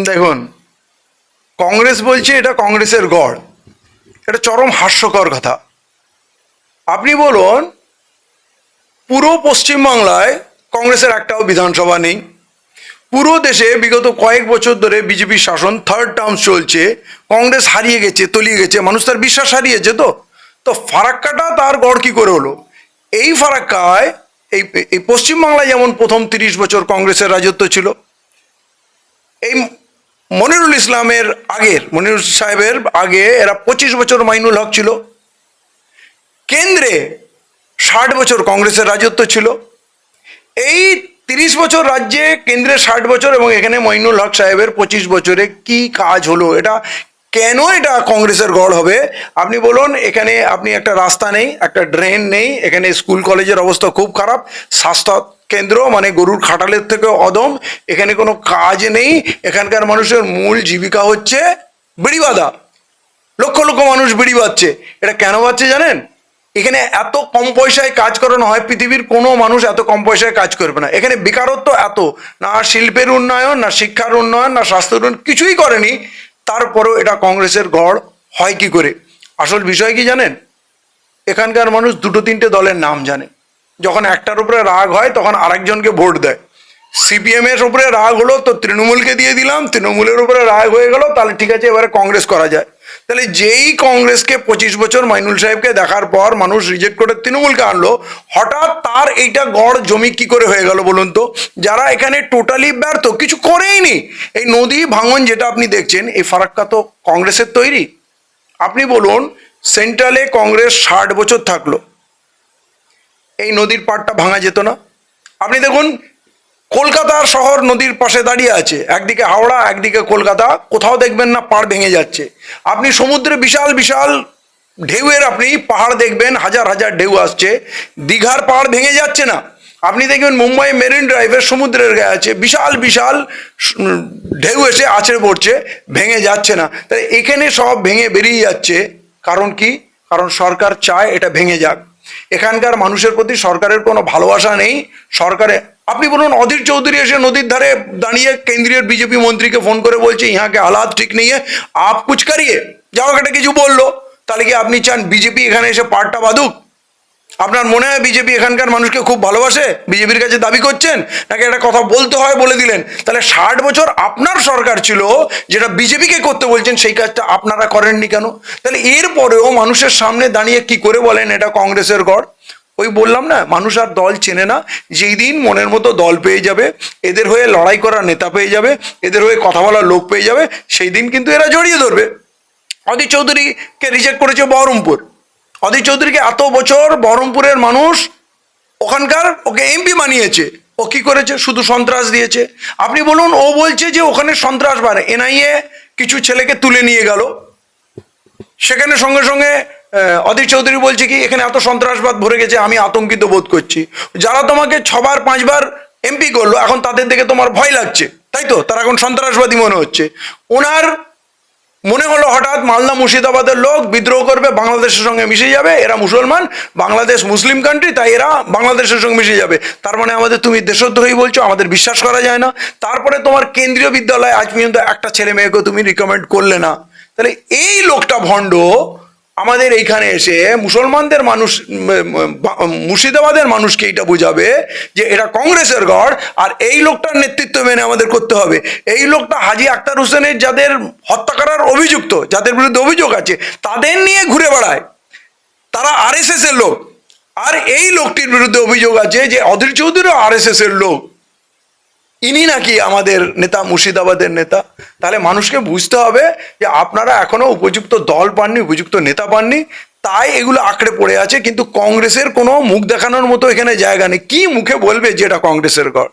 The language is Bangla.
দেখুন, কংগ্রেস বলছে এটা কংগ্রেসের গড়। এটা চরম হাস্যকর কথা। আপনি বলুন, পুরো পশ্চিমবাংলায় কংগ্রেসের একটাও বিধানসভা নেই। পুরো দেশে বিগত কয়েক বছর ধরে বিজেপি শাসন, থার্ড টার্ম চলছে, কংগ্রেস হারিয়ে গেছে, তলিয়ে গেছে, মানুষ তার বিশ্বাস হারিয়েছে। তো তো ফারাক্কাটা তার গড় কি করে হলো? এই ফারাক্কায় এই এই পশ্চিমবাংলায় যেমন প্রথম 30 বছর কংগ্রেসের রাজত্ব ছিল, এই মনিরুল ইসলামের আগের, মনিরুল সাহেবের আগে এরা 25 বছর মাইনুল হক ছিল। কেন্দ্রে 60 বছর কংগ্রেসের রাজত্ব ছিল। এই 30 বছর রাজ্যে, কেন্দ্রে 60 বছর এবং এখানে মইনুল হক সাহেবের 25 বছরে কি কাজ হলো? এটা কেন এটা কংগ্রেসের গড় হবে? আপনি বলুন, এখানে আপনি একটা রাস্তা নেই, একটা ড্রেন নেই, এখানে স্কুল কলেজের অবস্থা খুব খারাপ, স্বাস্থ্য কেন্দ্র মানে গরুর খাটালের থেকে অদম, এখানে কোনো কাজ নেই, এখানকার মানুষের মূল জীবিকা হচ্ছে বিড়ি বাঁধা। লক্ষ লক্ষ মানুষ বিড়ি বাঁধছে। এটা কেন বাঁধছে জানেন? এখানে এত কম পয়সায় কাজ করানো হয়, পৃথিবীর কোনো মানুষ এত কম পয়সায় কাজ করবে না। এখানে বেকারত্ব এত, না শিল্পের উন্নয়ন, না শিক্ষার উন্নয়ন, না স্বাস্থ্য উন্নয়ন, কিছুই করেনি। তারপরেও এটা কংগ্রেসের গড় হয় কি করে? আসল বিষয় কি জানেন? এখানকার মানুষ দুটো তিনটে দলের নাম জানে। যখন একটার উপরে রাগ হয় তখন আরেকজনকে ভোট দেয়। সিপিএম এর উপরে রাগ হলো তো তৃণমূলকে দিয়ে দিলাম, তৃণমূলের উপরে রাগ হয়ে গেল, তাহলে ঠিক আছে এবারে কংগ্রেস করা যায়। তাহলে যেই কংগ্রেসকে 25 বছর মাইনুল সাহেবকে দেখার পর মানুষ রিজেক্ট করে তৃণমূলকে আনলো, হঠাৎ তার এইটা গড় জমি কি করে হয়ে গেল বলুন তো? যারা এখানে টোটালি ব্যর্থ, কিছু করেইনি। এই নদী ভাঙন যেটা আপনি দেখছেন, এই ফারাক্কা তো কংগ্রেসের তৈরি। আপনি বলুন, সেন্ট্রালে কংগ্রেস 60 বছর থাকলো, এই নদীর পাড়টা ভাঙা যেত না? আপনি দেখুন, কলকাতার শহর নদীর পাশে দাঁড়িয়ে আছে, একদিকে হাওড়া, একদিকে কলকাতা, কোথাও দেখবেন না পাড় ভেঙে যাচ্ছে। আপনি সমুদ্রে বিশাল বিশাল ঢেউয়ের আপনি পাহাড় দেখবেন, হাজার হাজার ঢেউ আসছে, দীঘার পাহাড় ভেঙে যাচ্ছে না। আপনি দেখবেন মুম্বাই মেরিন ড্রাইভের সমুদ্রের গায়ে আছে, বিশাল বিশাল ঢেউ এসে আছড়ে পড়ছে, ভেঙে যাচ্ছে না। তাই এখানে সব ভেঙে বেরিয়ে যাচ্ছে। কারণ কি? কারণ সরকার চায় এটা ভেঙে যাক। এখানকার মানুষের প্রতি সরকারের কোনো ভালোবাসা নেই। সরকারে আপনি বলুন, অধীর চৌধুরী এসে নদীর ধারে দাঁড়িয়ে কেন্দ্রীয় বিজেপি মন্ত্রীকে ফোন করে বলছে ইহাকে হালাত ঠিক নেই, আপ কুছ করিয়ে যাও, একটা কিছু বললো। তাহলে কি আপনি চান বিজেপি এখানে এসে পাড়টা বাঁধুক? আপনার মনে হয় বিজেপি এখানকার মানুষকে খুব ভালোবাসে? বিজেপির কাছে দাবি করছেন নাকি একটা কথা বলতে হয় বলে দিলেন? তাহলে 60 বছর আপনার সরকার ছিল, যেটা বিজেপিকে করতে বলছেন সেই কাজটা আপনারা করেননি কেন? তাহলে এরপরেও মানুষের সামনে দাঁড়িয়ে কি করে বলেন এটা কংগ্রেসের গড়? ওই বললাম না, মানুষ আর দল চেনে না। যেই দিন মনের মতো দল পেয়ে যাবে, এদের হয়ে লড়াই করার নেতা পেয়ে যাবে, এদের হয়ে কথা বলার লোক পেয়ে যাবে, সেই দিন কিন্তু এরা জড়িয়ে ধরবে। অধীর চৌধুরীকে রিজেক্ট করেছে বহরমপুর। অধীর চৌধুরীকে এত বছর বহরমপুরের মানুষ ওখানকার ওকে এমপি বানিয়েছে। ও কি করেছে? শুধু সন্ত্রাস দিয়েছে। আপনি বলুন, ও বলছে যে ওখানে সন্ত্রাস বাড়ে, এনআইএ কিছু ছেলেকে তুলে নিয়ে গেল, সেখানে সঙ্গে সঙ্গে অধীর চৌধুরী বলছে কি এখানে এত সন্ত্রাসবাদ ভরে গেছে, আমি আতঙ্কিত বোধ করছি। যারা তোমাকে 6বার 5বার এমপি করলো, এখন তাদের দেখে তোমার ভয় লাগছে, তাই তো? তারা এখন সন্ত্রাসবাদী মনে হচ্ছে। ওনার মনে হলো হঠাৎ মালদা মুর্শিদাবাদের লোক বিদ্রোহ করবে, বাংলাদেশের সঙ্গে মিশে যাবে, এরা মুসলমান, বাংলাদেশ মুসলিম কান্ট্রি, তাই এরা বাংলাদেশের সঙ্গে মিশে যাবে। তার মানে আমাদের তুমি দেশদ্রোহী বলছো, আমাদের বিশ্বাস করা যায় না। তারপরে তোমার কেন্দ্রীয় বিদ্যালয়ে আজ পর্যন্ত একটা ছেলে মেয়েকে তুমি রিকমেন্ড করলে না। তাহলে এই লোকটা ভণ্ড আমাদের এইখানে এসে মুসলমানদের মানুষ, মুর্শিদাবাদের মানুষকে এটা বোঝাবে যে এটা কংগ্রেসের গড়, আর এই লোকটার নেতৃত্ব মেনে আমাদের করতে হবে। এই লোকটা হাজী আখতার হোসেনের যাদের হত্যা করার অভিযুক্ত, যাদের বিরুদ্ধে অভিযোগ আছে, তাদের নিয়ে ঘুরে বেড়ায়, তারা আরএসএস এর লোক। আর এই লোকটির বিরুদ্ধে অভিযোগ আছে যে অধীর চৌধুরীও আরএসএস এর লোক, ইনি নাকি আমাদের নেতা, মুর্শিদাবাদের নেতা। তাহলে মানুষকে বুঝতে হবে যে আপনারা এখনো উপযুক্ত দল পাননি, উপযুক্ত নেতা পাননি, তাই এগুলো আঁকড়ে পড়ে আছে। কিন্তু কংগ্রেসের কোনো মুখ দেখানোর মতো এখানে জায়গা নেই। কি মুখে বলবে যে এটা কংগ্রেসের গড়?